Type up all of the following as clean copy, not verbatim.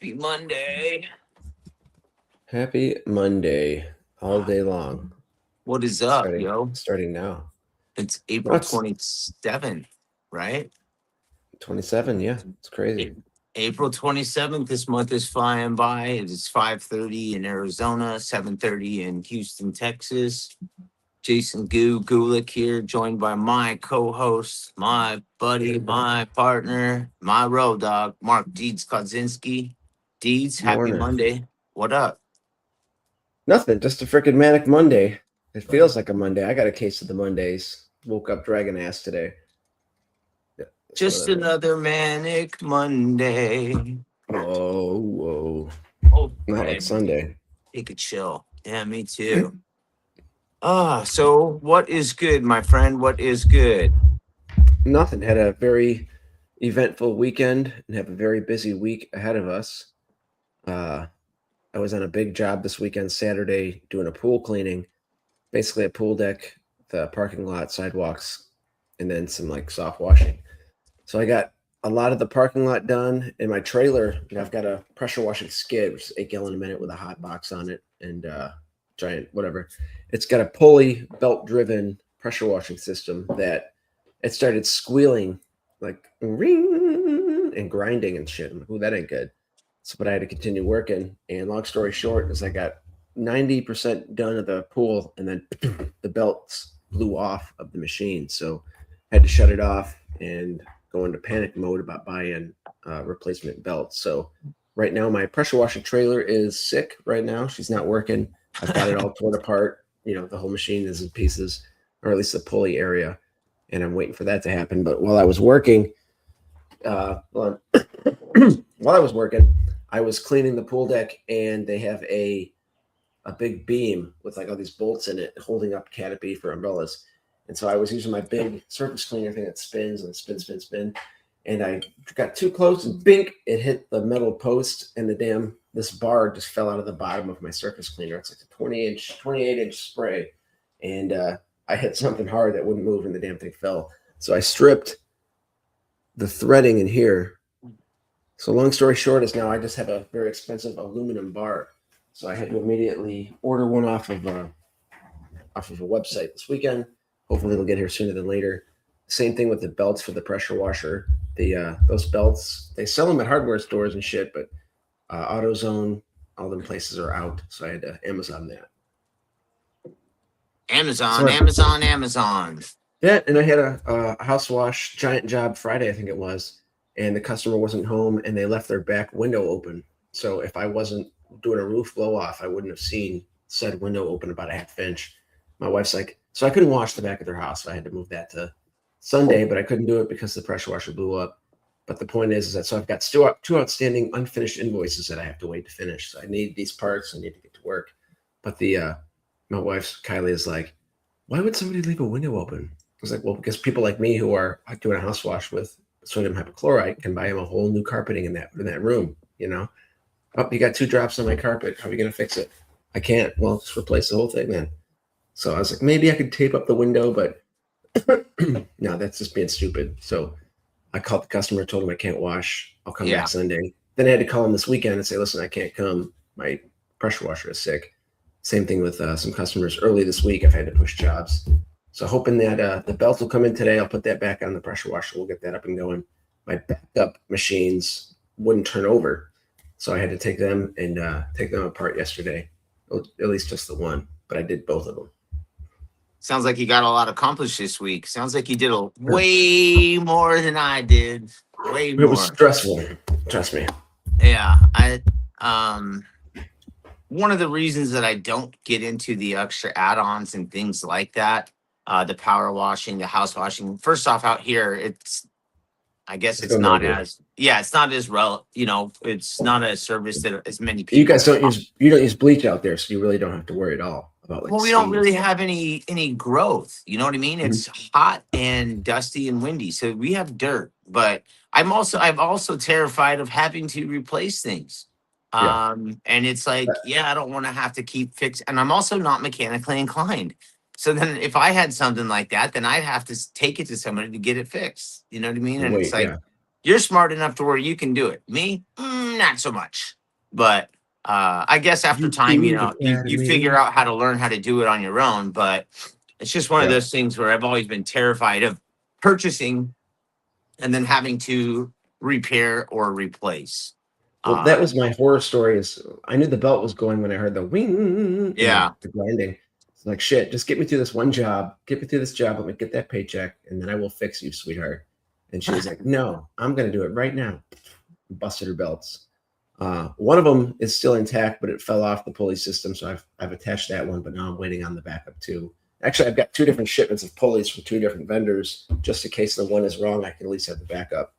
Happy Monday. Happy Monday all day long. What is up, Starting yo? starting now. It's No, April it's 27th, right? 27. Yeah, it's crazy. A- April 27th. This month is flying by. It is 5:30 in Arizona, 7:30 in Houston, Texas. Jason Gulick here, joined by my co-host, my buddy, my partner, my road dog, Mark Deeds Kodzinski. Deeds, happy Morning. Monday. What up? Nothing, just a freaking manic Monday. It feels like a Monday. I got a case of the Mondays. Woke up dragging ass today. Yeah, that's what Just it is. another manic Monday. Whoa, whoa. Oh, Not like hey, Sunday. take a chill. Yeah, me too. So what is good, my friend? What is good? Nothing. Had a very eventful weekend and have a very busy week ahead of us. Uh, I was on a big job this weekend, Saturday, doing a pool cleaning, basically a pool deck, the parking lot, sidewalks, and then some like soft washing. So I got a lot of the parking lot done. In my trailer, I've got a pressure washing skid, which is 8 gallon a minute with a hot box on it and giant whatever. It's got a pulley belt driven pressure washing system that it started squealing like ring and grinding and shit. I'm like, ooh, that ain't good. So, but I had to continue working. And long story short is I got 90% done of the pool, and then the belts blew off of the machine. So, I had to shut it off and go into panic mode about buying replacement belts. So, right now, my pressure washer trailer is sick. Right now, she's not working. I've got it all torn apart. The whole machine is in pieces, or at least the pulley area, and I'm waiting for that to happen. But while I was working, well, while I was working, I was cleaning the pool deck, and they have a big beam with like all these bolts in it holding up canopy for umbrellas. And so I was using my big surface cleaner thing that spins and spin. And I got too close and bink, it hit the metal post, and this bar just fell out of the bottom of my surface cleaner. It's like a 28-inch spray. And I hit something hard that wouldn't move, and the damn thing fell. So I stripped the threading in here. So long story short is now I just have a very expensive aluminum bar. So I had to immediately order one off of a website this weekend. Hopefully it'll get here sooner than later. Same thing with the belts for the pressure washer. Those belts, they sell them at hardware stores and shit, but AutoZone, all them places are out. So I had to Amazon that. So Amazon, I, Amazon, Amazon. yeah, and I had a house wash giant job Friday, I think it was, and the customer wasn't home, and they left their back window open. So if I wasn't doing a roof blow off, I wouldn't have seen said window open about a half inch. My wife's like, so I couldn't wash the back of their house. So I had to move that to Sunday, but I couldn't do it because the pressure washer blew up. But the point is that so I've got still two outstanding unfinished invoices that I have to wait to finish. So I need these parts. I need to get to work. But my wife's Kylie is like, why would somebody leave a window open? I was like, well, because people like me who are doing a house wash with sodium hypochlorite can buy him a whole new carpeting in that room. Oh, you got 2 drops on my carpet. How are we gonna fix it? I can't. Well, just replace the whole thing then. So I was like, maybe I could tape up the window, but no, that's just being stupid. So I called the customer, told him I can't wash. I'll come Yeah. back Sunday. Then I had to call him this weekend and say, listen, I can't come. My pressure washer is sick. Same thing with some customers early this week. I've had to push jobs. So hoping that the belt will come in today. I'll put that back on the pressure washer. We'll get that up and going. My backup machines wouldn't turn over. So I had to take them apart yesterday. At least just the one, but I did both of them. Sounds like you got a lot accomplished this week. Sounds like you did a way more than I did. Way It was more. stressful. Trust me. Yeah. Um one of the reasons that I don't get into the extra add-ons and things like that, the power washing, the house washing. First off, out here, I guess it's Still no not good. as it's not as it's not a service that as many You people. guys don't use bleach out there, so you really don't have to worry at all about like Well, we don't really stains. have any growth. You know what I mean? Mhm. It's hot and dusty and windy, so we have dirt. But I'm also terrified of having to replace things. Yeah. And it's like, yeah, I don't want to have to keep fixing. And I'm also not mechanically inclined. So then, if I had something like that, then I'd have to take it to somebody to get it fixed. You know what I mean? And it's Wait, like, yeah. you're smart enough to where you can do it. Me, not so much. But I guess after You time, threw the cat at you figure me. out how to learn how to do it on your own. But it's just one of Yep. those things where I've always been terrified of purchasing and then having to repair or replace. Well, that Uh, was my horror story. Is I knew the belt was going when I heard the wing, yeah. the grinding. It's like shit. Just get me through this one job. Get me through this job. Let me get that paycheck, and then I will fix you, sweetheart. And she was like, "No, I'm going to do it right now." Busted her belts. One of them is still intact, but it fell off the pulley system, so I've attached that one. But now I'm waiting on the backup too. Actually, I've got 2 different shipments of pulleys from 2 different vendors, just in case the one is wrong. I can at least have the backup.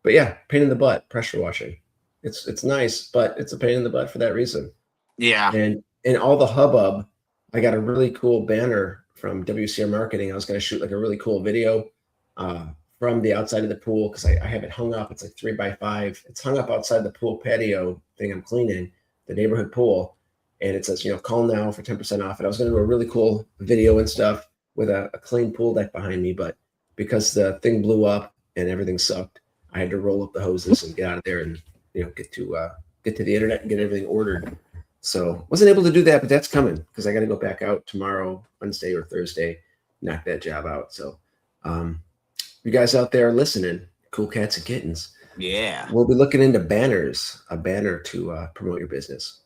But yeah, pain in the butt, pressure washing. It's nice, but it's a pain in the butt for that reason. Yeah. And in all the hubbub, I got a really cool banner from WCR Marketing. I was going to shoot like a really cool video from the outside of the pool because I have it hung up. It's like 3x5. It's hung up outside the pool patio thing I'm cleaning, the neighborhood pool. And it says, call now for 10% off. And I was going to do a really cool video and stuff with a clean pool deck behind me. But because the thing blew up and everything sucked, I had to roll up the hoses and get out of there and get to the internet and get everything ordered. So wasn't able to do that, but that's coming because I got to go back out tomorrow, Wednesday or Thursday, knock that job out. So you guys out there listening, cool cats and kittens. Yeah. We'll be looking into banners, a banner to promote your business.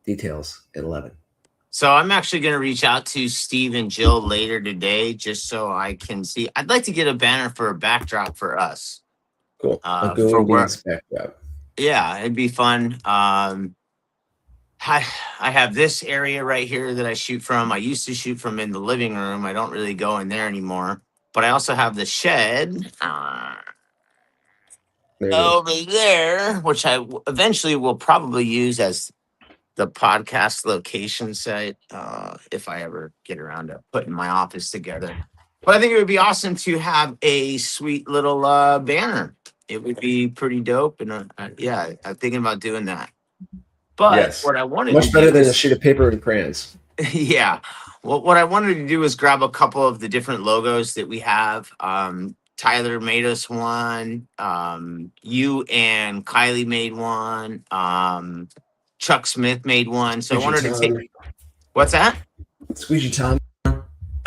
Details at 11. So I'm actually going to reach out to Steve and Jill later today just so I can see. I'd like to get a banner for a backdrop for us. Cool. A Goo For and work. Deed backdrop. Yeah, it'd be fun. I have this area right here that I shoot from. I used to shoot from in the living room. I don't really go in there anymore. But I also have the shed There it is. over there, which I eventually will probably use as the podcast location site if I ever get around to putting my office together. But I think it would be awesome to have a sweet little banner. It would be pretty dope, and yeah, I'm thinking about doing that. But Yes. what I wanted Much to better do than a is, sheet of paper and crayons. yeah. Well, what I wanted to do is grab a couple of the different logos that we have. Tyler made us one. You and Kylie made one. Chuck Smith made one. So I wanted to take. What's that? Squeegee Tom.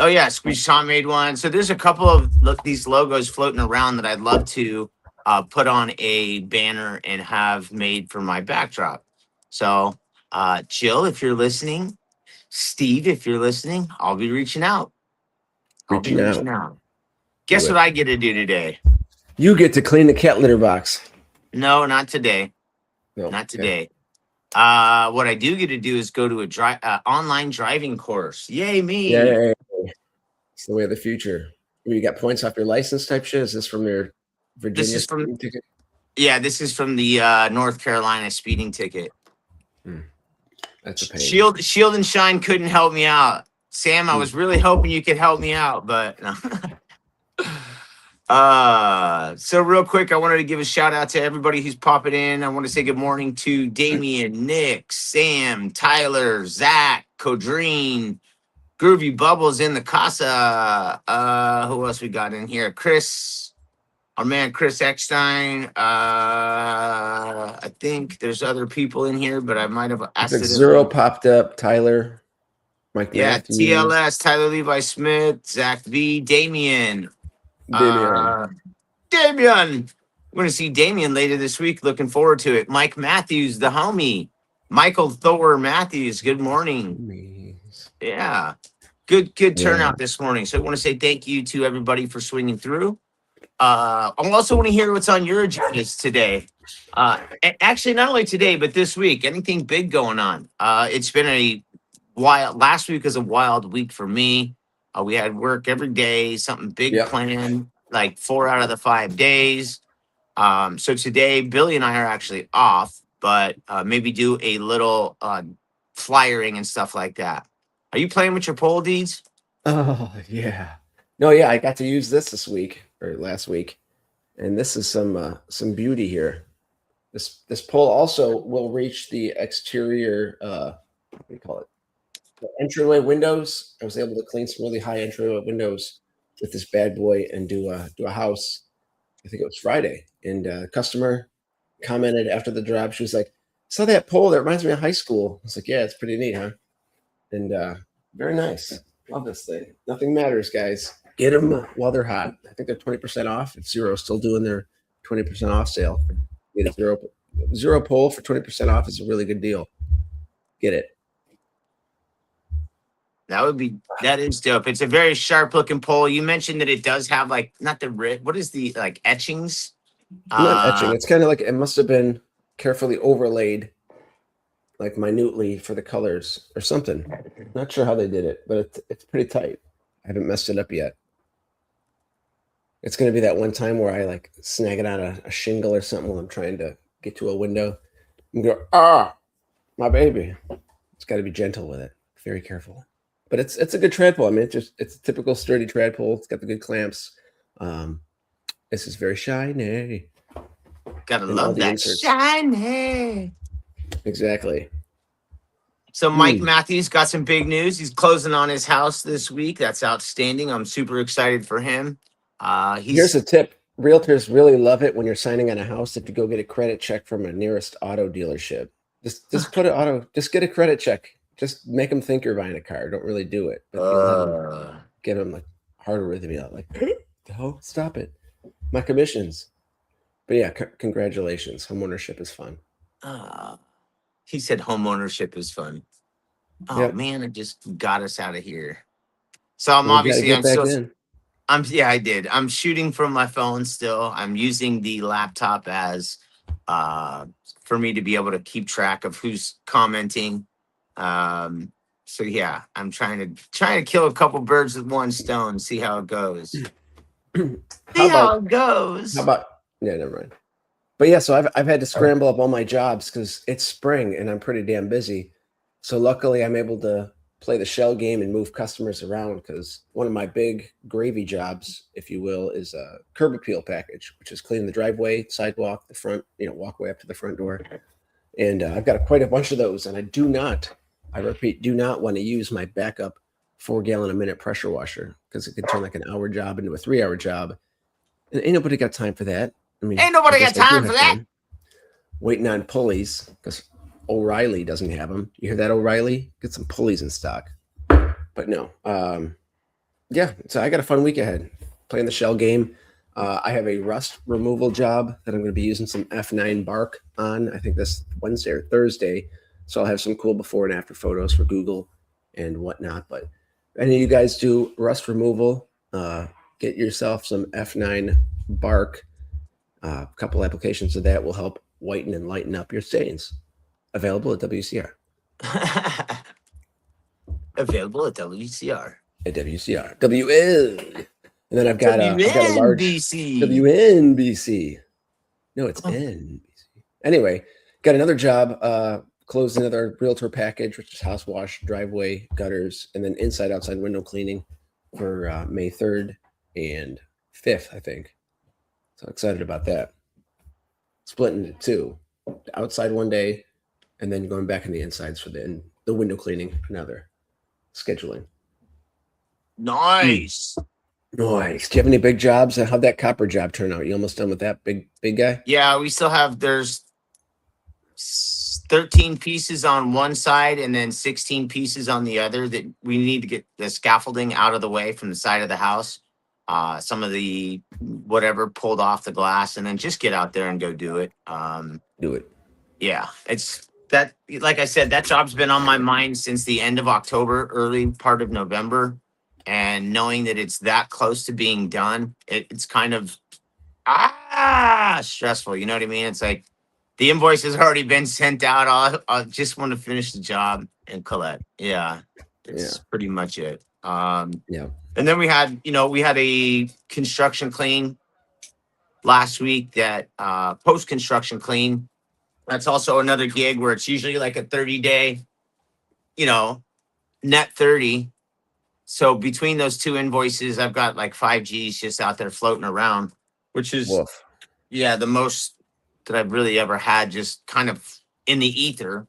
Oh yeah, Squeeze Tom made one. So there's a couple of these logos floating around that I'd love to put on a banner and have made for my backdrop. So Jill, if you're listening, Steve, if you're listening, I'll be reaching out. Reaching out. Guess what I get to do today? You get to clean the cat litter box. No, not today. No, Not today. What I do get to do is go to a online driving course. Yay me! Yeah, it's the way of the future. You got points off your license type shit. Is this from your Virginia This is from speeding ticket? Yeah, this is from the North Carolina speeding ticket. That's a pain. Shield and Shine couldn't help me out. Sam, I was really hoping you could help me out, but no. So real quick, I wanted to give a shout out to everybody who's popping in. I want to say good morning to Damien, Nick, Sam, Tyler, Zach, Codreen, Groovy Bubbles in the casa. Who else we got in here? Chris, our man Chris Eckstein. I think there's other people in here, but I might have asked Like it. Zero popped up. Tyler, Mike Matthews. TLS, Tyler Levi Smith, Zach V, Damien. Damian. We're going to see Damian later this week. Looking forward to it. Mike Matthews, the homie. Michael Thor Matthews, good morning. Yeah. Good turnout this morning. So I want to say thank you to everybody for swinging through. I also want to hear what's on your agendas today. Actually, not only today, but this week. Anything big going on? It's been a wild. Last week was a wild week for me. We had work every day, something big planned, like 4 out of the 5 days. So today, Billy and I are actually off, but maybe do a little flyering and stuff like that. Are you playing with your pole deeds? Oh, yeah. No, yeah, I got to use this week or last week. And this is some beauty here. This pole also will reach the exterior, what do you call it? The entryway windows. I was able to clean some really high entryway windows with this bad boy and do a house. I think it was Friday, and customer commented after the job. She was like, "Saw that pole. That reminds me of high school." I was like, "Yeah, it's pretty neat, huh?" And very nice. Love this thing. Nothing matters, guys. Get them while they're hot. I think they're 20% off. If Zero's still doing their 20% off sale, get a zero pole for 20% off is a really good deal. Get it. That is dope. It's a very sharp looking pole. You mentioned that it does have like not the what is the like etchings? Not etching. It's kind of like it must have been carefully overlaid, like minutely for the colors or something. Not sure how they did it, but it's pretty tight. I haven't messed it up yet. It's going to be that one time where I like snag it on a shingle or something while I'm trying to get to a window and go, my baby. It's got to be gentle with it, very careful. But it's a good trad pole. I mean, it's a typical sturdy trad pole. It's got the good clamps. This is very shiny. Gotta love that shiny. Exactly. So Mike Matthews got some big news. He's closing on his house this week. That's outstanding. I'm super excited for him. Here's a tip. Realtors really love it when you're signing on a house if you go get a credit check from a nearest auto dealership. Just put just get a credit check. Just make them think you're buying a car. Don't really do it. But you'll get them like heart arrhythmia. Like, oh, stop it. My commissions. But yeah, congratulations. Homeownership is fun. He said homeownership is fun. Oh man, it just got us out of here. So I'm I did. I'm shooting from my phone still. I'm using the laptop as for me to be able to keep track of who's commenting. So yeah, I'm trying to kill a couple birds with one stone, see how it goes. How it goes. How about never mind. But yeah, so I've had to scramble up all my jobs because it's spring and I'm pretty damn busy. So luckily I'm able to play the shell game and move customers around because one of my big gravy jobs, if you will, is a curb appeal package, which is cleaning the driveway, sidewalk, the front, walkway up to the front door. And I've got quite a bunch of those. And I repeat, do not want to use my backup 4-gallon a minute pressure washer because it could turn like an hour job into a 3-hour job. And ain't nobody got time for that. I mean, ain't nobody got time for that. Waiting on pulleys because O'Reilly doesn't have them. You hear that, O'Reilly? Get some pulleys in stock. But no. Yeah, so I got a fun week ahead. Playing the shell game. I have a rust removal job that I'm going to be using some F9 bark on. I think this Wednesday or Thursday. So I'll have some cool before and after photos for Google and whatnot. But if any of you guys do rust removal, get yourself some F9 bark. A couple applications of that will help whiten and lighten up your stains. Available at WCR. Available at WCR. At WCR. WN. And then I've got a large WNBC. No, it's NBC. Anyway, got another job. Closed another realtor package, which is house wash, driveway, gutters, and then inside outside window cleaning for May 3rd and 5th, I think. So excited about that. Splitting it two. The outside one day, and then going back in the insides for the window cleaning. Another scheduling. Nice. Nice. Do you have any big jobs? How'd that copper job turn out? You almost done with that big guy? Yeah, we still have. There's 13 pieces on one side and then 16 pieces on the other that we need to get the scaffolding out of the way from the side of the house. Some of the whatever pulled off the glass, and then just get out there and go do it. Do it. Yeah, it's that. Like I said, that job's been on my mind since the end of October, early part of November, and knowing that it's that close to being done, it's kind of stressful. You know what I mean? It's like the invoice has already been sent out. I just want to finish the job and collect. Yeah, it's pretty much it. Yeah. And then we had a construction clean last week that post-construction clean. That's also another gig where it's usually like a 30-day, net 30. So between those two invoices, I've got like 5 Gs just out there floating around, which is, the most that I've really ever had, just kind of in the ether.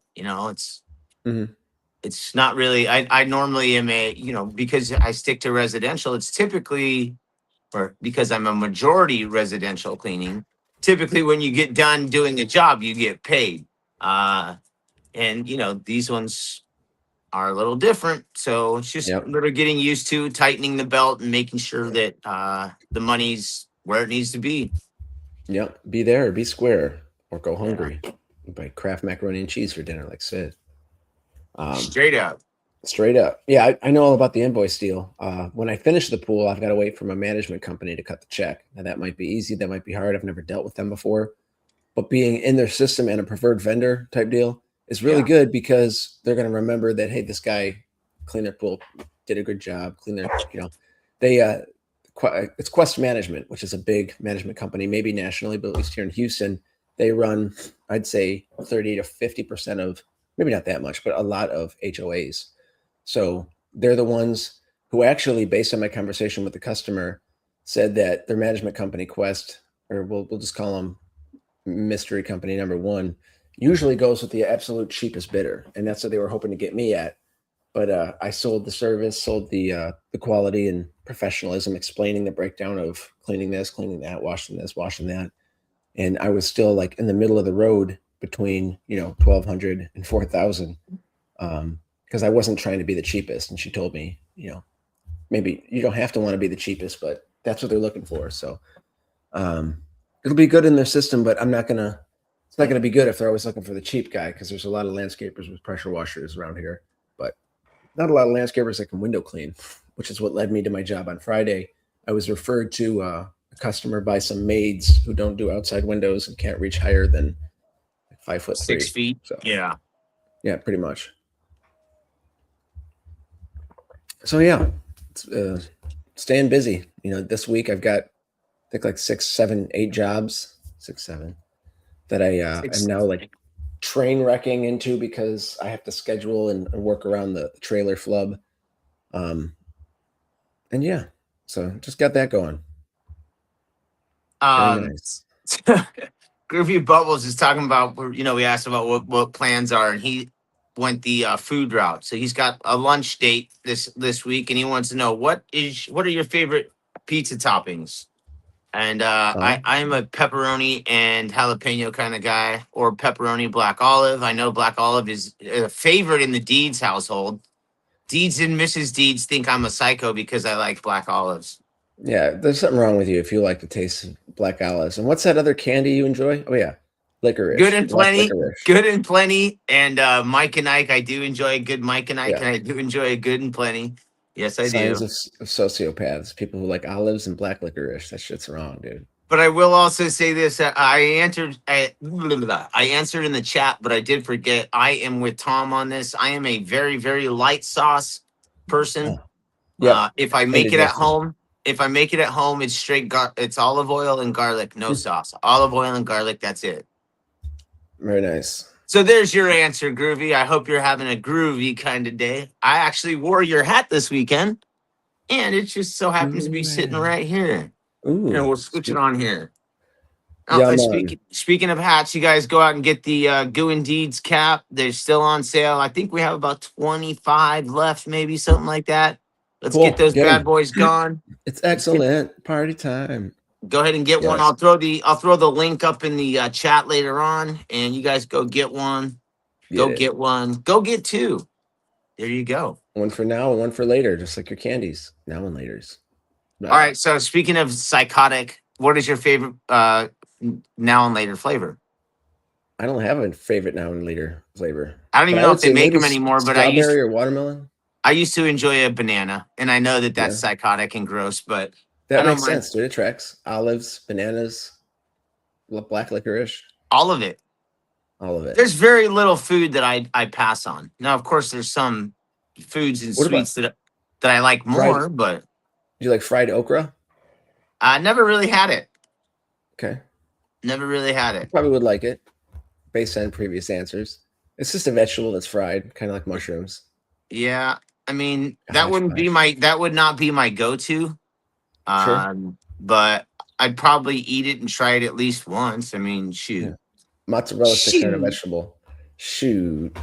It's not really, I normally am because I stick to residential, it's typically, or because I'm a majority residential cleaning, typically when you get done doing a job, you get paid. And these ones are a little different. So it's just Yep. a little getting used to tightening the belt and making sure that the money's where it needs to be. Yep. Be there or be square or go Yeah. hungry. Buy Kraft macaroni and cheese for dinner, like Sid. Straight up. Straight up. Yeah, I know all about the invoice deal. When I finish the pool, I've got to wait for my management company to cut the check. Now, that might be easy. That might be hard. I've never dealt with them before. But being in their system and a preferred vendor type deal is really Yeah. good because they're going to remember that, hey, this guy cleaned their pool, did a good job, cleaned their, they, it's Quest Management, which is a big management company, maybe nationally, but at least here in Houston, they run, I'd say 30 to 50% of, maybe not that much, but a lot of HOAs. So they're the ones who actually, based on my conversation with the customer, said that their management company, Quest, or we'll just call them mystery company number one, usually goes with the absolute cheapest bidder, and that's what they were hoping to get me at. But I sold the service, sold the quality and professionalism, explaining the breakdown of cleaning this, cleaning that, washing this, washing that, and I was still like in the middle of the road between 1,200 and 4,000, because I wasn't trying to be the cheapest. And she told me, maybe you don't have to want to be the cheapest, but that's what they're looking for. So it'll be good in their system, but it's not gonna be good if they're always looking for the cheap guy, because there's a lot of landscapers with pressure washers around here, but not a lot of landscapers that can window clean, which is what led me to my job on Friday. I was referred to a customer by some maids who don't do outside windows and can't reach higher than 5'3". 6 feet. So Yeah. pretty much. So yeah, staying busy. This week I've got, I think, like 6, 7, 8 jobs, 6, 7, that I am now like train wrecking into because I have to schedule and work around the trailer flub. And yeah, so just got that going. Very nice. Groovy Bubbles is talking about, we asked about what plans are, and he went the food route. So he's got a lunch date this week, and he wants to know what are your favorite pizza toppings? And I'm a pepperoni and jalapeno kind of guy, or pepperoni black olive. I know black olive is a favorite in the Deeds household. Deeds and Mrs. Deeds think I'm a psycho because I like black olives. Yeah, there's something wrong with you if you like the taste of black olives. And what's that other candy you enjoy? Oh yeah, licorice. Good and Black plenty. licorice. Good and plenty. And Mike and Ike, I do enjoy a good Mike and Ike, Yeah. and I do enjoy a good and plenty. Yes, I Signs do. of sociopaths, people who like olives and black licorice. That shit's wrong, dude. But I will also say this: I answered in the chat, but I did forget. I am with Tom on this. I am a very, very light sauce person. Yep. If I make it at Indigestion. home, it's straight. It's olive oil and garlic, no sauce. Olive oil and garlic. That's it. Very nice. So there's your answer, Groovy. I hope you're having a groovy kind of day. I actually wore your hat this weekend, and it just so happens to be sitting right here. Ooh. We'll switch it on here. Yeah, Speaking of hats, you guys go out and get the Goo and Deeds cap. They're still on sale. I think we have about 25 left, maybe something like that. Let's get those bad boys gone. It's excellent. Party time. Go ahead and get one. I'll throw the link up in the chat later on, and you guys go get one. Get one. Go get two. There you go. One for now and one for later, just like your candies. Now and laters. All right. So speaking of psychotic, what is your favorite now and later flavor? I don't have a favorite now and later flavor. I don't even know if they make them anymore. But strawberry or watermelon. I used to enjoy a banana, and I know that that's psychotic and gross, but that makes sense, dude. It tracks. Olives, bananas, black licorice. All of it. All of it. There's very little food that I pass on. Now, of course, there's some foods and sweets that I like more, but do you like fried okra? I never really had it. Okay. Never really had it. I probably would like it, based on previous answers. It's just a vegetable that's fried, kind of like mushrooms. Yeah, I mean that would not be my go-to. But I'd probably eat it and try it at least once. I mean, shoot. Yeah. Mozzarella sticks aren't a vegetable. Shoot.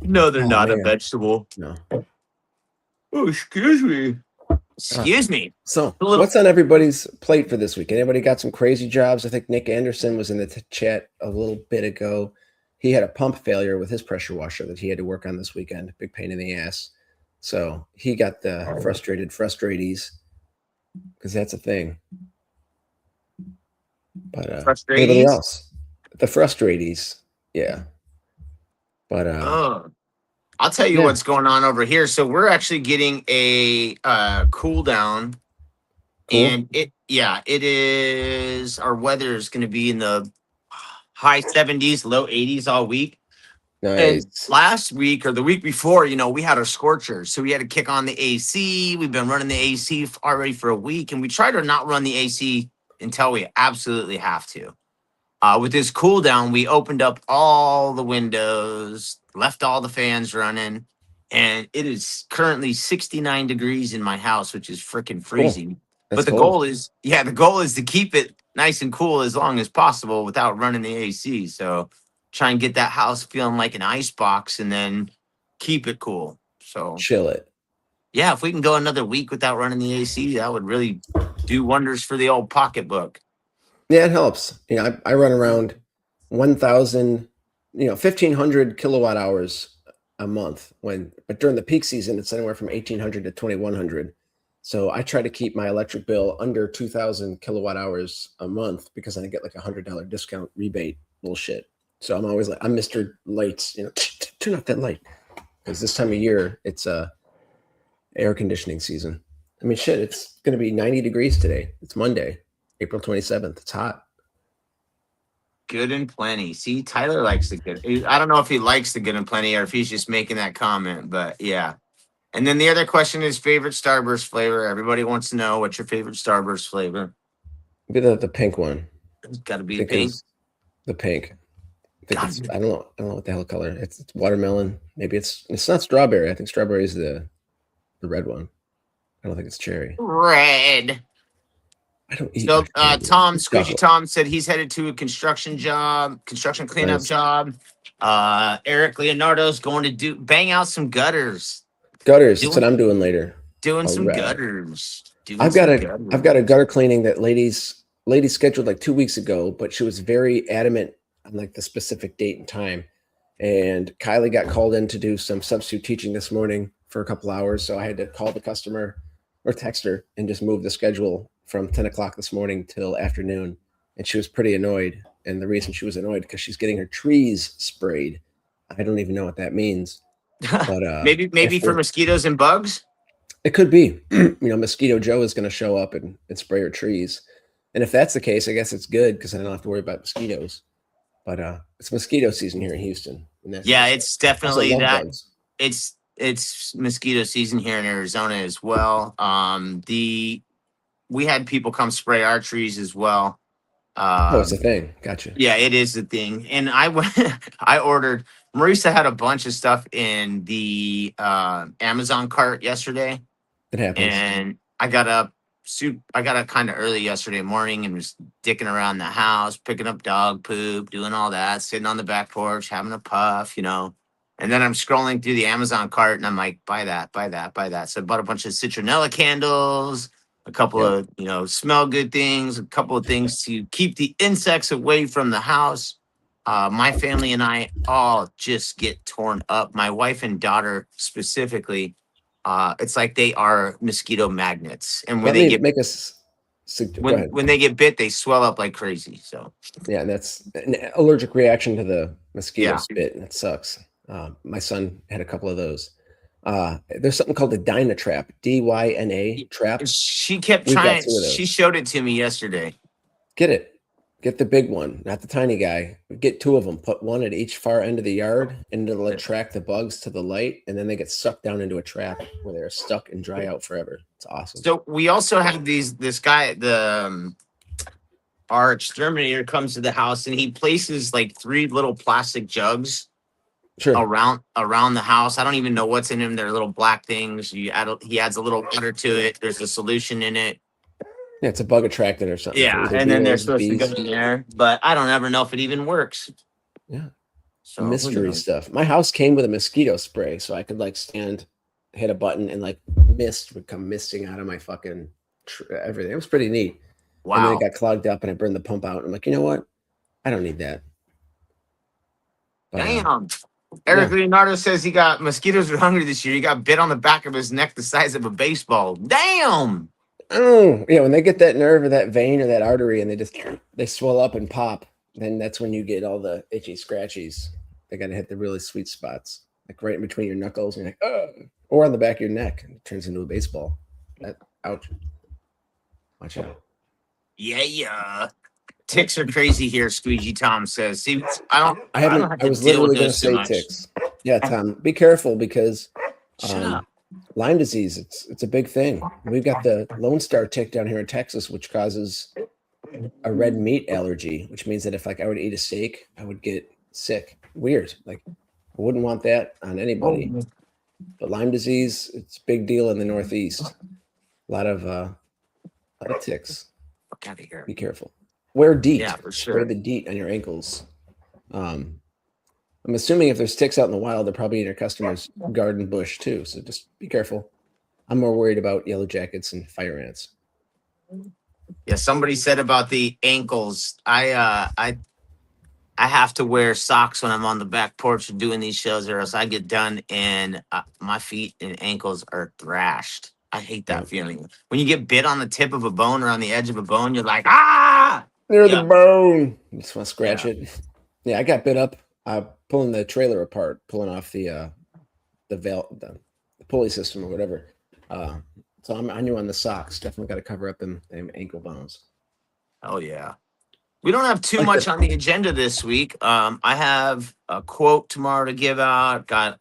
No, they're not a vegetable. No. Oh, excuse me. Excuse me. So, A little what's on everybody's plate for this week? Anybody got some crazy jobs? I think Nick Anderson was in the chat a little bit ago. He had a pump failure with his pressure washer that he had to work on this weekend. Big pain in the ass. So he got the frustraties because that's a thing. But anybody frustraties. else? The frustraties, yeah. But Oh, I'll tell you yeah, what's going on over here. So we're actually getting a cool down, cool, and it is. Our weather is going to be in the high 70s, low 80s all week. And nice. last week or the week before, we had a scorcher. So we had to kick on the AC. We've been running the AC already for a week, and we try to not run the AC until we absolutely have to. With this cool down, we opened up all the windows, left all the fans running, and it is currently 69 degrees in my house, which is freaking Cool. freezing. That's But cold. the goal is to keep it nice and cool as long as possible without running the AC. So try and get that house feeling like an ice box and then keep it cool. So Chill it. yeah, if we can go another week without running the AC, that would really do wonders for the old pocketbook. Yeah, it helps. I run around 1,000, 1,500 kilowatt hours a month but during the peak season, it's anywhere from 1,800 to 2,100. So I try to keep my electric bill under 2,000 kilowatt hours a month because I get like $100 discount rebate bullshit. So I'm always like, I'm Mr. Lights, turn off that light. Because this time of year, it's air conditioning season. I mean, shit, it's going to be 90 degrees today. It's Monday, April 27th. It's hot. Good and plenty. See, Tyler likes the good. I don't know if he likes the good and plenty or if he's just making that comment, but yeah. And then the other question is favorite Starburst flavor. Everybody wants to know what's your favorite Starburst flavor. Be the pink one. It's got to be I the think pink. is the pink. I think God, it's I don't know what the hell color. It's watermelon. Maybe it's not strawberry. I think strawberry is the red one. I don't think it's cherry. red. I don't eat So much candy. Squishy Chocolate. Tom said he's headed to a construction cleanup Nice. job. Eric Leonardo's going to bang out some gutters. Gutters. That's Doing what I'm doing later. doing All some right. gutters. Doing I've some got a gutters. I've got a gutter cleaning that lady scheduled like 2 weeks ago, but she was very adamant on like the specific date and time. And Kylie got called in to do some substitute teaching this morning for a couple hours, so I had to call the customer or text her and just move the schedule from 10 o'clock this morning till afternoon. And she was pretty annoyed. And the reason she was annoyed because she's getting her trees sprayed. I don't even know what that means, but maybe for mosquitoes and bugs. it could be, Mosquito Joe is going to show up and spray her trees. And if that's the case, I guess it's good because I don't have to worry about mosquitoes. But it's mosquito season here in Houston. And that's Yeah, it's definitely love that. bugs. It's mosquito season here in Arizona as well. We had people come spray our trees as well. Oh, it's a thing. Gotcha. Yeah, it is the thing. And I went, I ordered. Marisa had a bunch of stuff in the Amazon cart yesterday, It happens. and I got up kind of early yesterday morning and was dicking around the house, picking up dog poop, doing all that, sitting on the back porch, having a puff. And then I'm scrolling through the Amazon cart and I'm like, buy that, buy that, buy that. So I bought a bunch of citronella candles, a couple Yep. of, smell good things, a couple of things to keep the insects away from the house. My family and I all just get torn up. My wife and daughter specifically, it's like they are mosquito magnets, and when Let they me get make us. Go ahead. when they get bit, they swell up like crazy. So Yeah, that's an allergic reaction to the mosquito yeah, spit. That sucks. My son had a couple of those. There's something called the Dyna trap, DYNA trap. she kept We've got trying. two of She those. showed it to me yesterday. Get it. Get the big one, not the tiny guy. Get two of them. Put one at each far end of the yard, and it'll attract the bugs to the light, and then they get sucked down into a trap where they're stuck and dry out forever. It's awesome. So we also have this guy, our exterminator comes to the house and he places like 3 little plastic jugs Sure. around the house. I don't even know what's in them. They're little black things. He adds a little water to it. There's a solution in it. Yeah, it's a bug attractant or something. Yeah, For and then they're beetles, supposed to bees. go in there, but I don't ever know if it even works. Yeah. So who Mystery knows? stuff. My house came with a mosquito spray, so I could like stand hit a button and like mist would come misting out of my fucking everything. It was pretty neat. And then it Wow. got clogged up and I burned the pump out. I'm like, you know what? I don't need that. But Damn. Eric yeah. Leonardo says he got mosquitoes are hungry this year. He got bit on the back of his neck the size of a baseball. Damn. Oh, yeah, when they get that nerve or that vein or that artery and they swell up and pop, then that's when you get all the itchy scratchies. They got to hit the really sweet spots, like right in between your knuckles, and you're like, oh, or on the back of your neck. It turns into a baseball. That ouch. Watch out. Yeah, yeah. Ticks are crazy here, Squeegee Tom says. See, I I don't haven't. have I to was deal with literally going to those too say much. ticks. Yeah, Tom, be careful because Shut up. Lyme disease. It's a big thing. We've got the Lone Star tick down here in Texas, which causes a red meat allergy, which means that if like I were to eat a steak, I would get sick. Weird. Like I wouldn't want that on anybody. Oh, But Lyme disease, it's a big deal in the Northeast. A lot of ticks. fuck out of here. Be careful. Wear DEET. Yeah, for Spray sure. the DEET on your ankles. I'm assuming if there's ticks out in the wild, they're probably in your customer's garden bush too. So just be careful. I'm more worried about yellow jackets and fire ants. Yeah, somebody said about the ankles. I have to wear socks when I'm on the back porch doing these shows, or else I get done and my feet and ankles are thrashed. I hate that feeling. When you get bit on the tip of a bone or on the edge of a bone, you're like, ah! Near the Yeah. bone. You just want to scratch Yeah. it. Yeah, I got bit up pulling the trailer apart, pulling off the pulley system or whatever. So I knew on the socks, definitely got to cover up them ankle bones. Oh, yeah. We don't have too Like much the- on the agenda this week. I have a quote tomorrow to give out. Got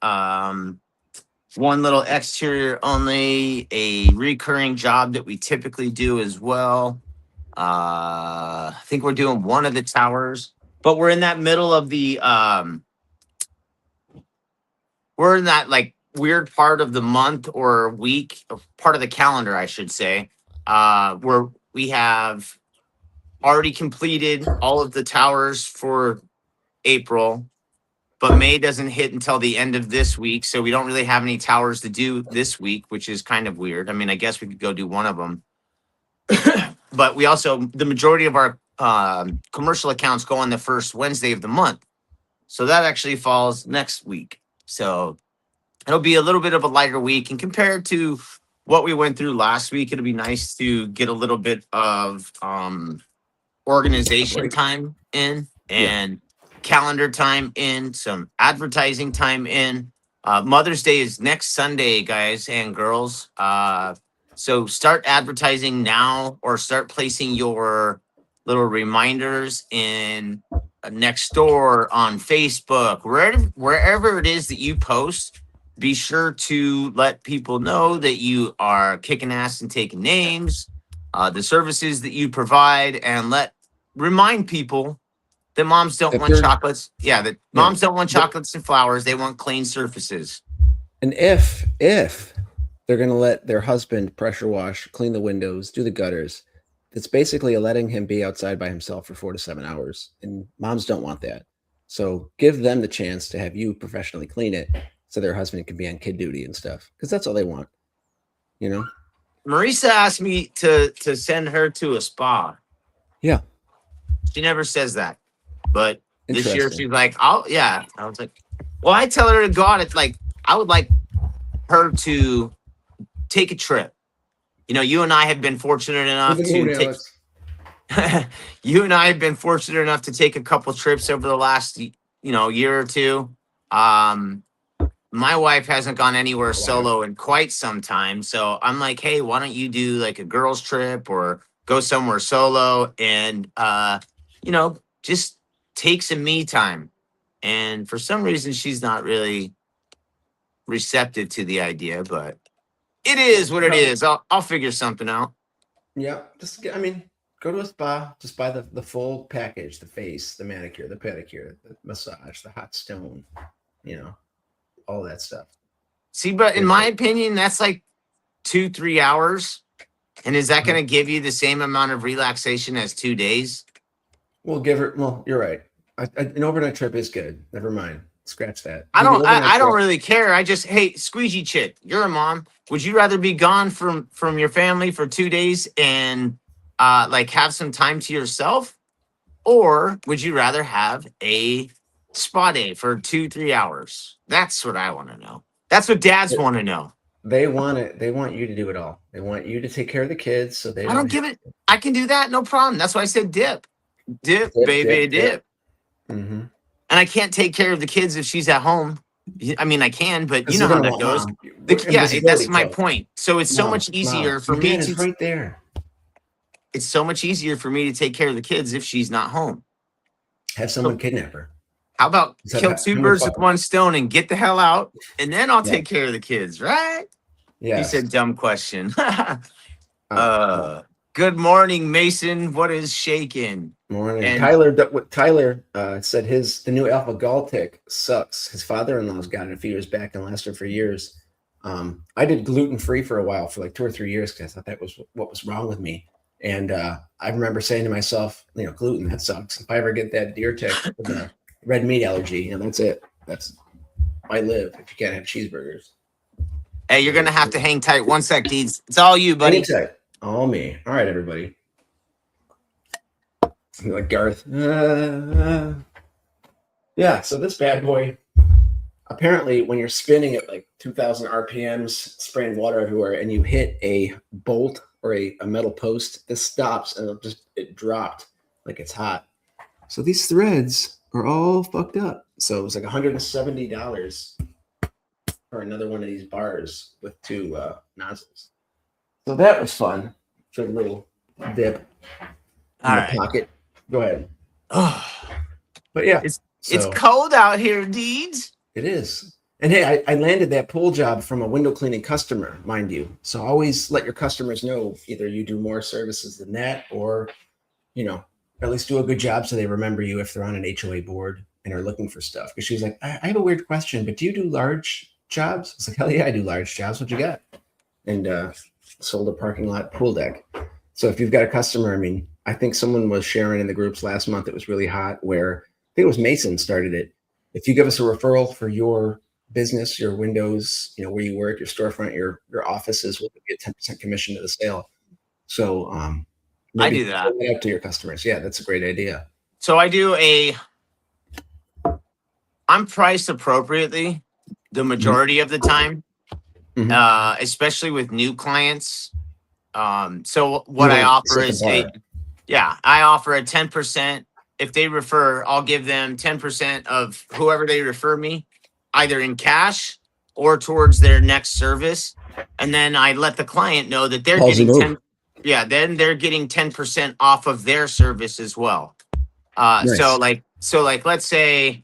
one little exterior only, a recurring job that we typically do as well. I think we're doing one of the towers, but we're in that middle of the we're in that like weird part of the month or week, or part of the calendar, I should say, where we have already completed all of the towers for April, but May doesn't hit until the end of this week. So we don't really have any towers to do this week, which is kind of weird. I mean, I guess we could go do one of them. But we also, the majority of our commercial accounts go on the first Wednesday of the month. So that actually falls next week. So it'll be a little bit of a lighter week. And compared to what we went through last week, it'll be nice to get a little bit of organization time in and calendar time in, some advertising time in. Mother's Day is next Sunday, guys and girls. So start advertising now or start placing your little reminders in next door, on Facebook, wherever it is that you post. Be sure to let people know that you are kicking ass and taking names, the services that you provide, and remind people that moms don't want chocolates. Yeah, that moms don't want chocolates and flowers. They want clean surfaces. And if they're going to let their husband pressure wash, clean the windows, do the gutters, it's basically letting him be outside by himself for 4 to 7 hours. And moms don't want that. So give them the chance to have you professionally clean it so their husband can be on kid duty and stuff. Because that's all they want. You know? Marisa asked me to send her to a spa. Yeah. She never says that. But this year Interesting. she's like, oh yeah. I was like, well, I tell her to go out. It's like, I would like her to take a trip. You know, you and I have been fortunate enough you and I have been fortunate enough to take a couple trips over the last, year or two. My wife hasn't gone anywhere solo in quite some time. So I'm like, hey, why don't you do like a girls trip or go somewhere solo and, just take some me time. And for some reason, she's not really receptive to the idea, but it is what it is. I'll figure something out. Yeah. Go to a spa, just buy the full package, the face, the manicure, the pedicure, the massage, the hot stone, all that stuff. See, but in my opinion, that's like 2-3 hours. And is that going to give you the same amount of relaxation as 2 days? We'll give her, well, you're right. An overnight trip is good. Never mind. scratch that. I You'd be don't. living on I don't crack. really care. I just, hey, squeegee chick, you're a mom. Would you rather be gone from your family for 2 days and like have some time to yourself, or would you rather have a spa day for 2-3 hours? That's what I want to know. That's what dads want to know. They want it. They want you to do it all. They want you to take care of the kids, so they I don't don't have give it. I can do that, no problem. That's why I said dip, dip, baby, dip, dip. dip. Mm-hmm. And I can't take care of the kids if she's at home. I mean, I can, but you Because know they're how gonna that want goes. mom. We're Yeah, that's invisibility my cloak. point. So it's so Mom, much mom, easier for your me dad is to. right there. It's so much easier for me to take care of the kids if she's not home. Have someone So kidnap her. how about Just kill two have her birds fuck with 'em. one stone and get the hell out, and then I'll Yeah. take care of the kids, right? You Yes. said dumb question. Oh, Good morning, Mason. What is shaking? morning. And Tyler said the new Alpha Galtic sucks. His father-in-law's got it a few years back and lasted for years. I did gluten-free for a while, for like 2 or 3 years, because I thought that was what was wrong with me. And I remember saying to myself, gluten, that sucks. If I ever get that deer tick with a red meat allergy, that's it. I live if you can't have cheeseburgers. hey, you're gonna have to hang tight. One sec, Deeds. It's all you, buddy. Anytime. All me. All right, everybody. Like Garth. Yeah, so this bad boy, apparently when you're spinning at like 2,000 RPMs, spraying water everywhere, and you hit a bolt or a metal post, this stops and it dropped like it's hot. So these threads are all fucked up. So it was like $170 for another one of these bars with two nozzles. So that was fun for a little dip in the pocket. Go ahead. But yeah, it's cold out here, Deeds. It is. And hey, I landed that pool job from a window cleaning customer, mind you. So always let your customers know either you do more services than that, or at least do a good job so they remember you if they're on an HOA board and are looking for stuff. Because she was like, I have a weird question, but do you do large jobs? I was like, hell yeah, I do large jobs. What you got? And sold a parking lot pool deck. So if you've got a customer, I think someone was sharing in the groups last month, it was really hot, where I think it was Mason started it. If you give us a referral for your business, your windows, where you work, your storefront, your offices, we'll get 10% commission to the sale. So I do that up to your customers. Yeah, that's a great idea. So I'm priced appropriately the majority of the time, especially with new clients. So what I offer is I offer a 10%. If they refer, I'll give them 10% of whoever they refer me, either in cash or towards their next service. And then I let the client know that they're getting 10. Yeah, then they're getting 10% off of their service as well. Nice. So let's say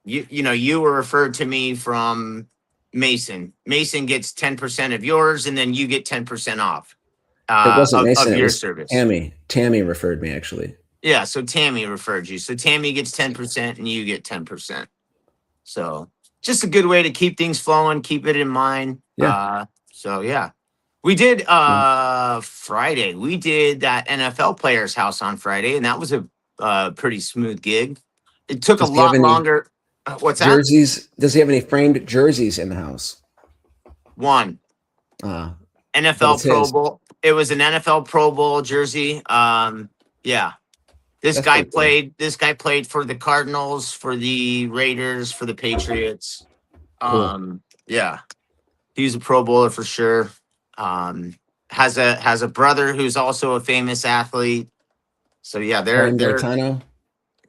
you were referred to me from Mason. Mason gets 10% of yours, and then you get 10% off. It wasn't Mason, of your it was service. Tammy referred me, actually. Yeah, so Tammy referred you. So Tammy gets 10% and you get 10%. So just a good way to keep things flowing, keep it in mind. Yeah. We did Friday. We did that NFL player's house on Friday, and that was a pretty smooth gig. It took a lot longer. What's jerseys? Does he have any framed jerseys in the house? One. NFL Pro Bowl. It was an NFL Pro Bowl jersey. Yeah. This guy played for the Cardinals, for the Raiders, for the Patriots. Cool. Yeah. He's a Pro Bowler for sure. Has a brother who's also a famous athlete. So yeah, they're Boitano?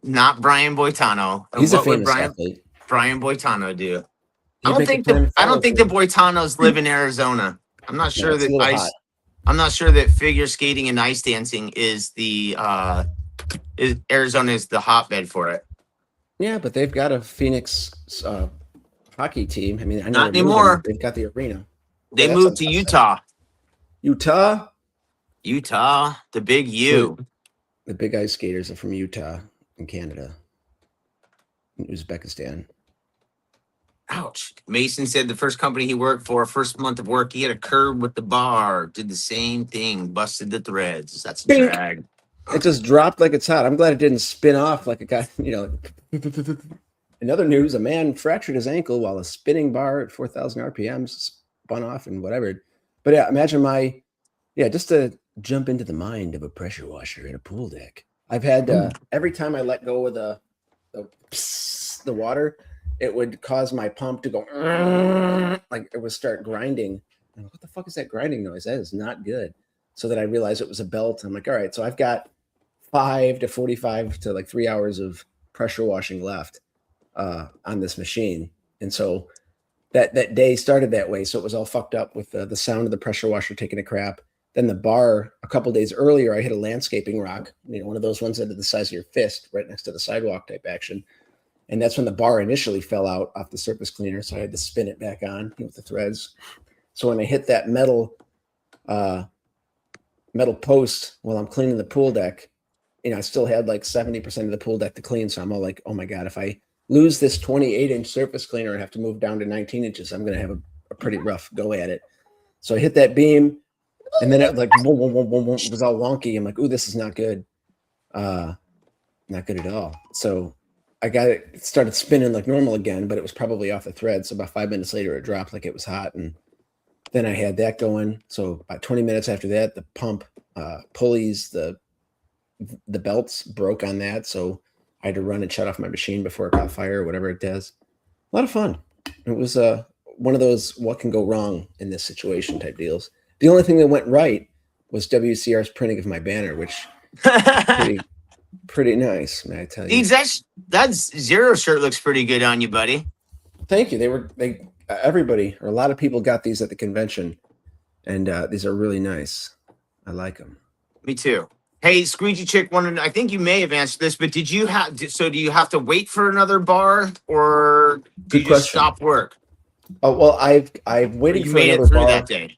Not Brian Boitano. He's a famous athlete. Brian Boitano do. I don't think the Boitanos live in Arizona. I'm not sure I'm not sure that figure skating and ice dancing is Arizona is the hotbed for it. Yeah, but they've got a Phoenix hockey team. I know not anymore. They've got the arena. They moved to Utah. Utah, the big U. The big ice skaters are from Utah and Canada, and Uzbekistan. Ouch. Mason said the first company he worked for, first month of work, he had a curb with the bar, did the same thing, busted the threads. That's a drag. It just dropped like it's hot. I'm glad it didn't spin off like a guy, In other news, a man fractured his ankle while a spinning bar at 4,000 RPMs spun off and whatever. But yeah, imagine just to jump into the mind of a pressure washer in a pool deck. I've had every time I let go of the water, it would cause my pump to go like it would start grinding. I'm like, what the fuck is that grinding noise? That is not good. So then I realized it was a belt. I'm like, all right, so I've got 5 to 45 to like 3 hours of pressure washing left on this machine. And so that day started that way. So it was all fucked up with the sound of the pressure washer taking a crap. Then the bar, a couple days earlier, I hit a landscaping rock, one of those ones that are the size of your fist, right next to the sidewalk type action. And that's when the bar initially fell out off the surface cleaner. So I had to spin it back on with the threads. So when I hit that metal post while I'm cleaning the pool deck, I still had like 70% of the pool deck to clean. So I'm all like, oh my God, if I lose this 28-inch surface cleaner and have to move down to 19 inches, I'm going to have a pretty rough go at it. So I hit that beam. And then it like it was all wonky. I'm like, ooh, this is not good. Not good at all. So I got it started spinning like normal again, but it was probably off the thread. So about 5 minutes later, it dropped like it was hot. And then I had that going. So about 20 minutes after that, the pump pulleys, the belts broke on that. So I had to run and shut off my machine before it caught fire or whatever it does. A lot of fun. It was one of those what can go wrong in this situation type deals. The only thing that went right was WCR's printing of my banner, which pretty nice, may I tell you. That Zero shirt looks pretty good on you, buddy. Thank you. Everybody or a lot of people got these at the convention, and these are really nice. I like them. Me too. Hey, Squeegee Chick, I think you may have answered this, but do you have to wait for another bar, or do you just stop work? Oh well, I've waited for another bar that day.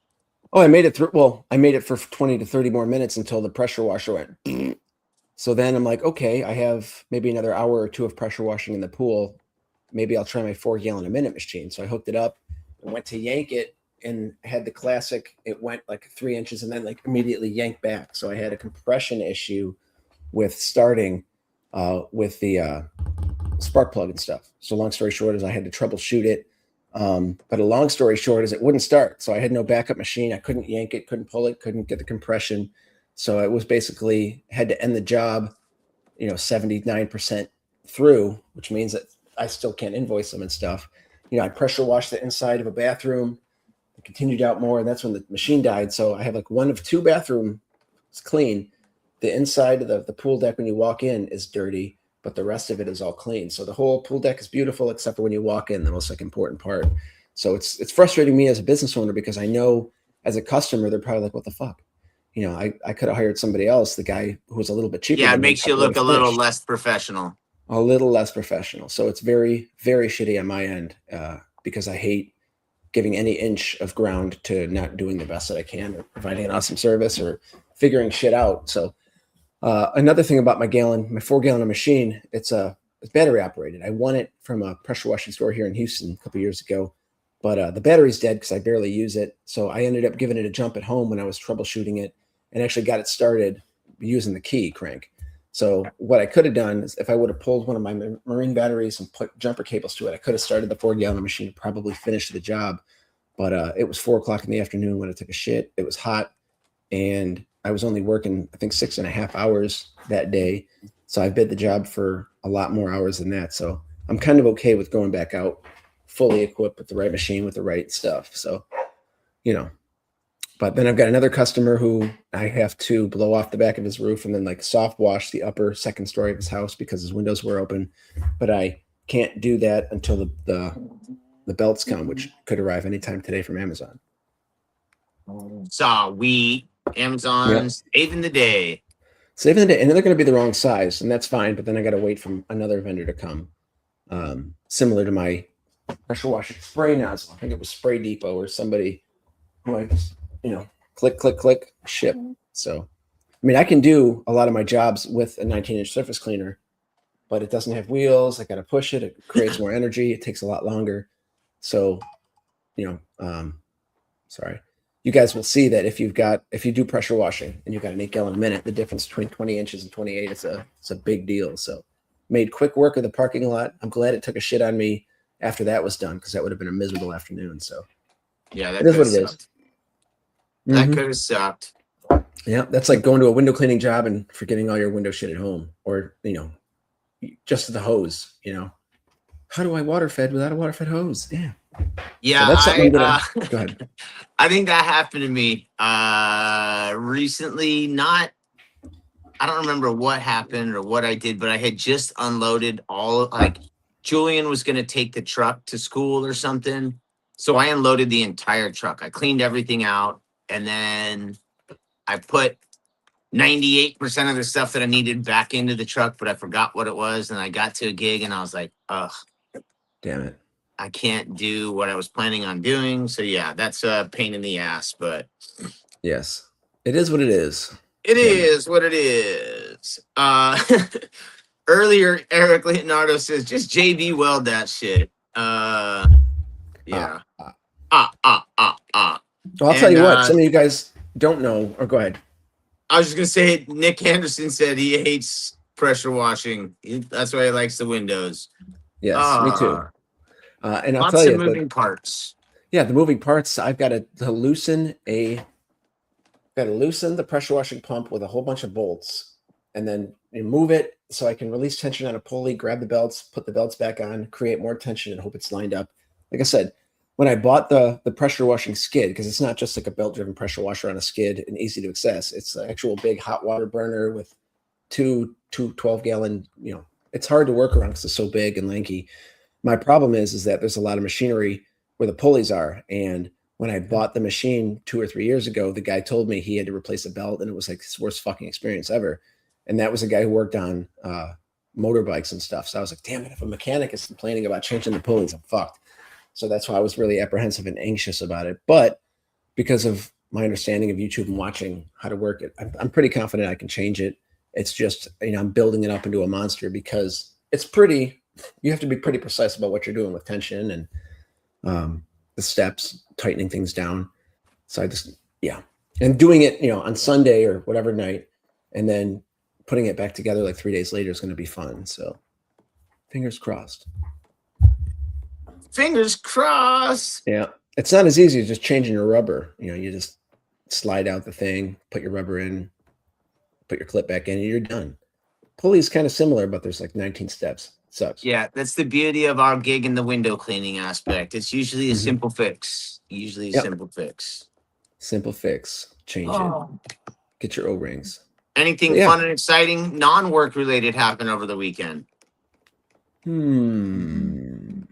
Oh, I made it through. Well, I made it for 20 to 30 more minutes until the pressure washer went. So then I'm like, okay, I have maybe another hour or two of pressure washing in the pool. Maybe I'll try my 4-gallon a minute machine. So I hooked it up and went to yank it and had the classic. It went like 3 inches and then like immediately yanked back. So I had a compression issue with starting with the spark plug and stuff. So long story short is I had to troubleshoot it. But a long story short is it wouldn't start. So I had no backup machine. I couldn't yank it, couldn't pull it, couldn't get the compression. So it was basically had to end the job, 79% through, which means that I still can't invoice them and stuff. I pressure washed the inside of a bathroom, continued out more, and that's when the machine died. So I have like one of 2 bathrooms clean. The inside of the pool deck when you walk in is dirty, but the rest of it is all clean. So the whole pool deck is beautiful, except for when you walk in, the most like important part. So it's frustrating me as a business owner because I know as a customer, they're probably like, what the fuck? I could have hired somebody else, the guy who was a little bit cheaper. Yeah, it makes you look a little less professional. A little less professional. So it's very, very shitty on my end because I hate giving any inch of ground to not doing the best that I can or providing an awesome service or figuring shit out. So another thing about my 4-gallon machine, it's battery operated. I won it from a pressure washing store here in Houston a couple years ago, but the battery's dead because I barely use it. So I ended up giving it a jump at home when I was troubleshooting it and actually got it started using the key crank. So what I could have done is if I would have pulled one of my marine batteries and put jumper cables to it, I could have started the 4-gallon machine, probably finished the job. But it was 4 o'clock in the afternoon when I took a shit. It was hot and I was only working, I think 6.5 hours that day. So I bid the job for a lot more hours than that. So I'm kind of okay with going back out fully equipped with the right machine, with the right stuff. So, but then I've got another customer who I have to blow off the back of his roof and then like soft wash the upper second story of his house because his windows were open. But I can't do that until the belts come, which could arrive anytime today from Amazon. Sweet. Amazon's saving the day. Saving the day. And they're going to be the wrong size, and that's fine. But then I got to wait for another vendor to come. Similar to my pressure washer spray nozzle. I think it was Spray Depot or somebody who I just, click, click, click, ship. So, I mean, I can do a lot of my jobs with a 19-inch surface cleaner, but it doesn't have wheels. I got to push it. It creates more energy. It takes a lot longer. So, sorry. You guys will see that if you do pressure washing and you've got an 8-gallon a minute, the difference between 20 inches and 28 is a big deal. So made quick work of the parking lot. I'm glad it took a shit on me after that was done, because that would have been a miserable afternoon. So Yeah, that it is could what have it is. sucked. That Mm-hmm. could have sucked. Yeah, that's like going to a window cleaning job and forgetting all your window shit at home, or just the hose. How do I water fed without a water fed hose? Yeah. So Yeah, that's something I'm gonna go ahead. I think that happened to me recently. Not, I don't remember what happened or what I did, but I had just unloaded like Julian was going to take the truck to school or something. So I unloaded the entire truck. I cleaned everything out, and then I put 98% of the stuff that I needed back into the truck, but I forgot what it was. And I got to a gig and I was like, ugh, Damn it. I can't do what I was planning on doing. So yeah, that's a pain in the ass, but Yes, it is what it is. it Damn it. is what it is. Earlier, Eric Leonardo says, just JB weld that shit. Yeah. Ah. Ah. Well, I'll tell And you what. Some of you guys don't know, or go ahead. I was just gonna say, Nick Anderson said he hates pressure washing. That's why he likes the windows. Yes, me too. And I'll tell Lots of you, moving parts. the moving parts. I've got to loosen the pressure washing pump with a whole bunch of bolts, and then you move it so I can release tension on a pulley, grab the belts, put the belts back on, create more tension, and hope it's lined up. Like I said, when I bought the pressure washing skid, because it's not just like a belt driven pressure washer on a skid and easy to access, it's an actual big hot water burner with two 12-gallon. It's hard to work around because it's so big and lanky. My problem is that there's a lot of machinery where the pulleys are, and when I bought the machine 2 or 3 years ago, the guy told me he had to replace a belt, and it was like his worst fucking experience ever. And that was a guy who worked on motorbikes and stuff. So I was like, damn it, if a mechanic is complaining about changing the pulleys, I'm fucked. So that's why I was really apprehensive and anxious about it. But because of my understanding of YouTube and watching how to work it, I'm pretty confident I can change it. It's just, I'm building it up into a monster, because you have to be pretty precise about what you're doing with tension and the steps, tightening things down. So I just, and doing it, on Sunday or whatever night, and then putting it back together like 3 days later is going to be fun. So fingers crossed. Fingers crossed. Yeah. It's not as easy as just changing your rubber. You just slide out the thing, put your rubber in, put your clip back in, and you're done. Pulley is kind of similar, but there's like 19 steps. Sucks. Yeah, that's the beauty of our gig in the window cleaning aspect. It's usually a simple fix. Simple fix. Simple fix. Change it. Get your O-rings. Anything fun and exciting, non-work related happen over the weekend? No,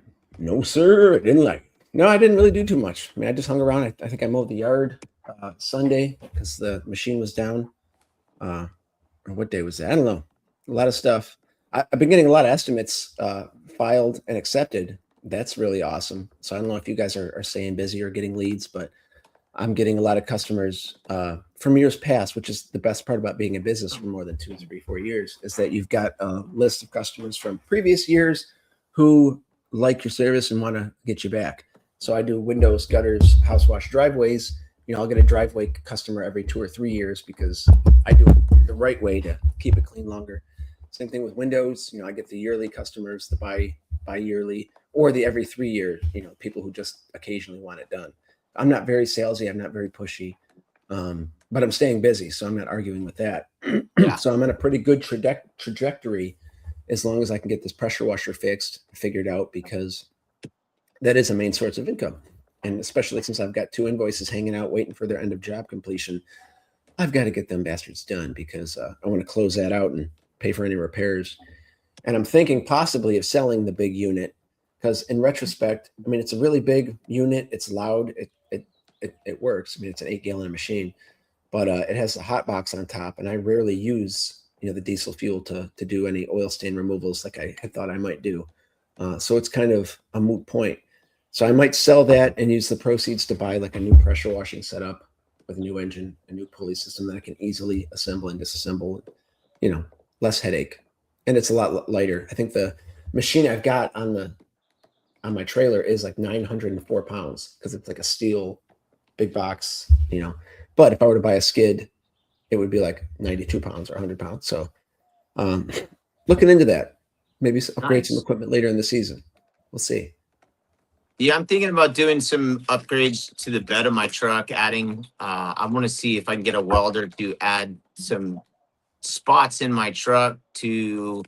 sir. I didn't really do too much. I mean, I just hung around. I think I mowed the yard Sunday because the machine was down. Or what day was that? I don't know. A lot of stuff. I've been getting a lot of estimates filed and accepted. That's really awesome. So I don't know if you guys are staying busy or getting leads, but I'm getting a lot of customers from years past, which is the best part about being in business for more than 2, 3, 4 years, is that you've got a list of customers from previous years who like your service and want to get you back. So I do windows, gutters, house wash, driveways. I'll get a driveway customer every 2 or 3 years because I do it the right way to keep it clean longer. Same thing with windows. I get the yearly customers, the bi-yearly, or the every 3 year, people who just occasionally want it done. I'm not very salesy. I'm not very pushy, but I'm staying busy, so I'm not arguing with that. Yeah. So I'm on a pretty good trajectory as long as I can get this pressure washer figured out, because that is a main source of income. And especially since I've got 2 invoices hanging out waiting for their end of job completion, I've got to get them bastards done, because I want to close that out and pay for any repairs. And I'm thinking possibly of selling the big unit, because in retrospect, I mean, it's a really big unit. It's loud. It works. I mean, it's an 8-gallon machine, but it has a hot box on top, and I rarely use the diesel fuel to do any oil stain removals like I had thought I might do. So it's kind of a moot point. So I might sell that and use the proceeds to buy like a new pressure washing setup with a new engine, a new pulley system that I can easily assemble and disassemble. Less headache, and it's a lot lighter. I think the machine I've got on my trailer is like 904 pounds because it's like a steel big box. But if I were to buy a skid, it would be like 92 pounds or 100 pounds. So looking into that. Maybe upgrade some Nice. equipment later in the season. We'll see. Yeah, I'm thinking about doing some upgrades to the bed of my truck, adding I want to see if I can get a welder to add some spots in my truck to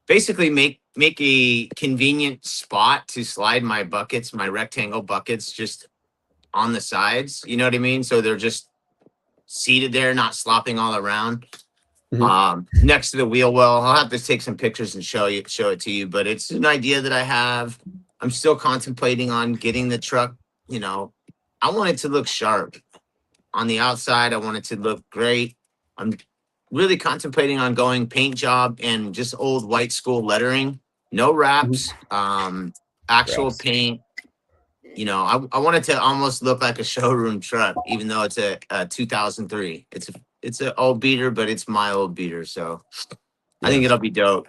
basically make a convenient spot to slide my buckets, my rectangle buckets, just on the sides. You know what I mean? So they're just seated there, not slopping all around. Mhm. Next to the wheel well. I'll have to take some pictures and show it to you. But it's an idea that I have. I'm still contemplating on getting the truck. You know, I want it to look sharp on the outside. I want it to look great. I'm really contemplating on going paint job and just old white school lettering, no wraps, actual Wraps. paint. You know, I want it to almost look like a showroom truck, even though it's a 2003. It's an old beater, but it's my old beater, so I think Yes. it'll be dope.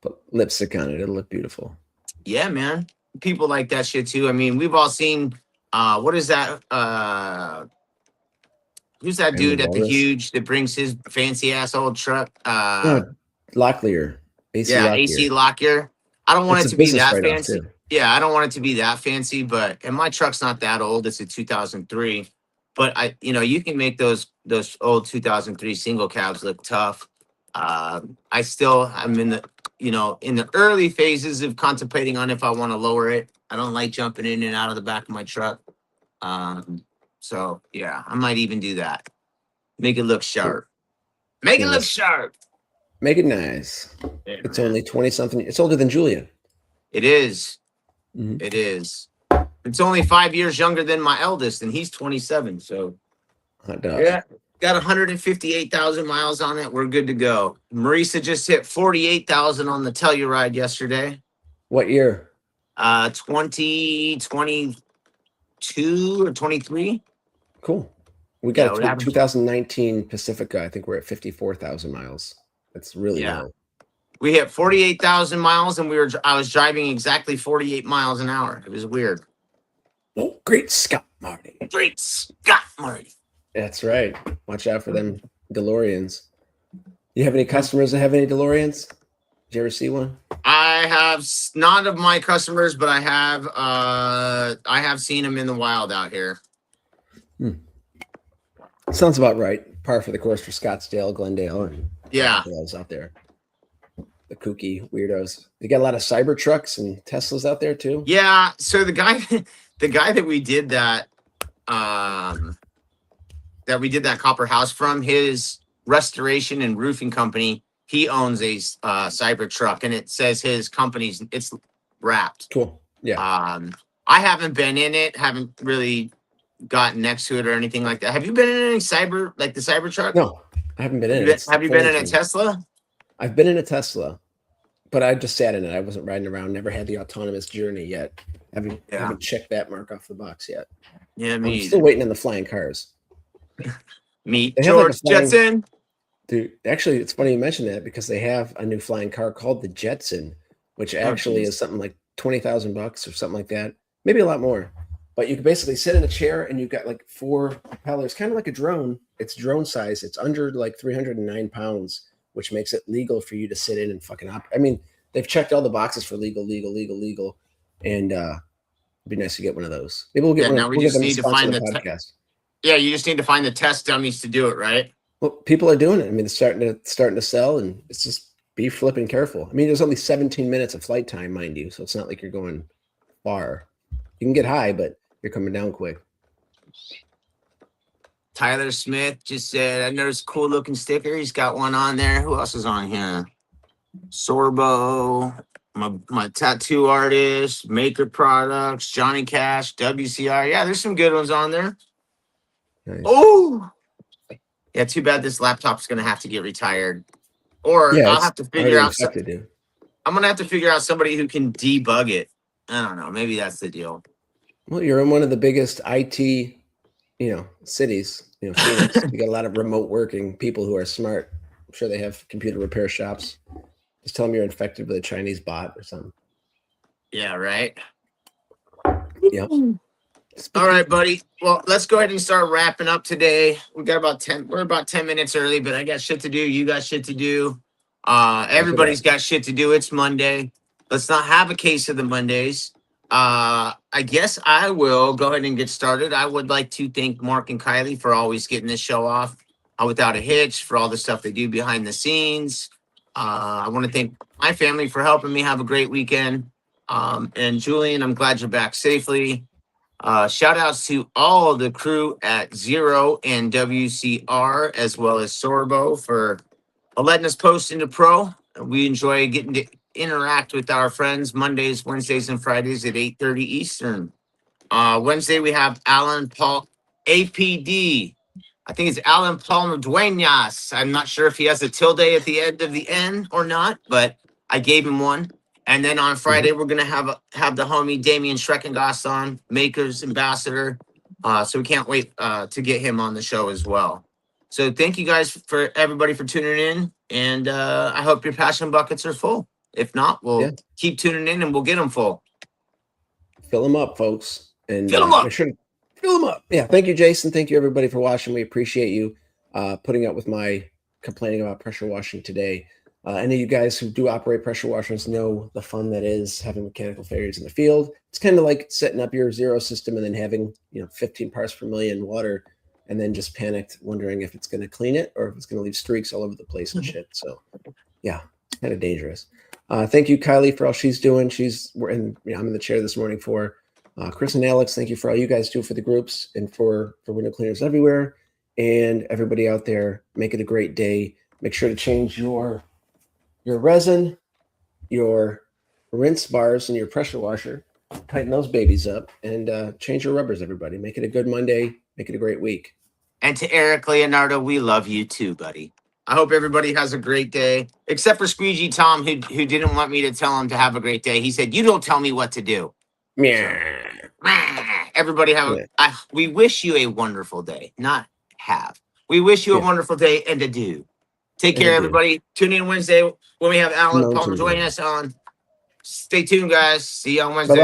Put lipstick on it. It'll look beautiful. Yeah, man. People like that shit too. I mean, we've all seen what is that? Who's that And the dude at the walrus. huge that brings his fancy ass old truck? Oh, Locklear. AC Yeah, Locklear. AC Lockyer. I don't want It's it a to be business that write-off fancy. too. Yeah, I don't want it to be that fancy, but and my truck's not that old. It's a 2003. But you can make those old 2003 single cabs look tough. I'm in the early phases of contemplating on if I want to lower it. I don't like jumping in and out of the back of my truck. So yeah, I might even do that. Make it look Cool. sharp. Make it look Nice. sharp. Make it nice. Yeah, It's man. only 20 something. It's older than Julia. It is. Mhm. It is. It's only 5 years younger than my eldest, and he's 27. So Hot dog. yeah, got 158,000 miles on it. We're good to go. Marisa just hit 48,000 on the Telluride yesterday. What year? 2022 or 23. Cool. We Yeah, got what a happened? 2019 Pacifica. I think we're at 54,000 miles. That's really Yeah. low. We hit 48,000 miles, and I was driving exactly 48 miles an hour. It was weird. Oh, great Scott, Marty. Great Scott, Marty. That's right. Watch out for them DeLoreans. You have any customers that have any DeLoreans? Did you ever see one? I have none of my customers, but I have seen them in the wild out here. Sounds about right. Par for the course for Scottsdale, Glendale, and Yeah. Glendale's out there. The kooky weirdos. They got a lot of cyber trucks and Teslas out there too. Yeah. So the guy that we did that copper house from, his restoration and roofing company, he owns a cyber truck, and it says his company's it's wrapped. Cool. Yeah. I haven't been in it, haven't really gotten next to it or anything like that. Have you been in any cyber, like the cyber truck? No, I haven't been in it. Have you been in a Tesla? I've been in a Tesla, but I just sat in it. I wasn't riding around. Never had the autonomous journey yet. Haven't checked that mark off the box yet. Yeah, I'm still waiting on the flying cars. Meet They have like a George flying- Jetson. Dude, actually, it's funny you mention that because they have a new flying car called the Jetson, which actually is something like $20,000 or something like that. Maybe a lot more. But you can basically sit in a chair and you've got like 4 propellers, kind of like a drone. It's drone size. It's under like 309 pounds, which makes it legal for you to sit in and fucking I mean, they've checked all the boxes for legal. And it'd be nice to get one of those. Maybe we'll get one. Now we just need to find the podcast. Yeah, you just need to find the test dummies to do it, right? Well, people are doing it. I mean, it's starting to sell, and it's just be flipping careful. I mean, there's only 17 minutes of flight time, mind you, so it's not like you're going far. You can get high, but you're coming down quick. Tyler Smith just said, I noticed a cool looking sticker. He's got one on there. Who else is on here? Sorbo, my tattoo artist, Maker Products, Johnny Cash, WCR. Yeah, there's some good ones on there. Nice. Oh, yeah. Too bad this laptop's gonna have to get retired, or I'll have to figure out. I'm gonna have to figure out somebody who can debug it. I don't know. Maybe that's the deal. Well, you're in one of the biggest IT, cities. Phoenix. You got a lot of remote working people who are smart. I'm sure they have computer repair shops. Just tell them you're infected with a Chinese bot or something. Yeah, right. Yep. All right, buddy. Well, let's go ahead and start wrapping up today. We're about 10 minutes early, but I got shit to do. You got shit to do. Everybody's got shit to do. It's Monday. Let's not have a case of the Mondays. I guess I will go ahead and get started. I would like to thank Mark and Kylie for always getting this show off without a hitch, for all the stuff they do behind the scenes. I want to thank my family for helping me have a great weekend. And Julian, I'm glad you're back safely. Shout outs to all the crew at Zero and WCR, as well as Sorbo, for letting us post into pro. We enjoy getting to interact with our friends Mondays, Wednesdays, and Fridays at 8:30 Eastern. Wednesday, we have Alan Paul, APD. I think it's Alan Palmer Duenas. I'm not sure if he has a tilde at the end of the N or not, but I gave him one. And then on Friday, we're gonna have the homie Damian Schreckengoss on, Makers Ambassador. So we can't wait to get him on the show as well. So thank you guys for everybody for tuning in, and I hope your passion buckets are full. If not, we'll keep tuning in and we'll get them full. Fill them up, folks, and Fill them up. make sure to fill them up. Yeah, thank you, Jason. Thank you, everybody, for watching. We appreciate you putting up with my complaining about pressure washing today. Any of you guys who do operate pressure washers know the fun that is having mechanical failures in the field. It's kind of like setting up your Zero system and then having 15 parts per million water, and then just panicked, wondering if it's going to clean it or if it's going to leave streaks all over the place and shit. So, yeah, it's kind of dangerous. Thank you, Kylie, for all she's doing. I'm in the chair this morning for Chris and Alex. Thank you for all you guys do for the groups and for window cleaners everywhere. And everybody out there, make it a great day. Make sure to change your resin, your rinse bars, and your pressure washer. Tighten those babies up and change your rubbers, everybody. Make it a good Monday. Make it a great week. And to Eric Leonardo, we love you too, buddy. I hope everybody has a great day, except for Squeegee Tom, who didn't want me to tell him to have a great day. He said, "You don't tell me what to do." Yeah. So, everybody we wish you a wonderful day, not have. We wish you a wonderful day and a do. Take care, everybody. Tune in Wednesday when we have Alan Palmer joining us on. Stay tuned, guys. See you on Wednesday. Bye-bye.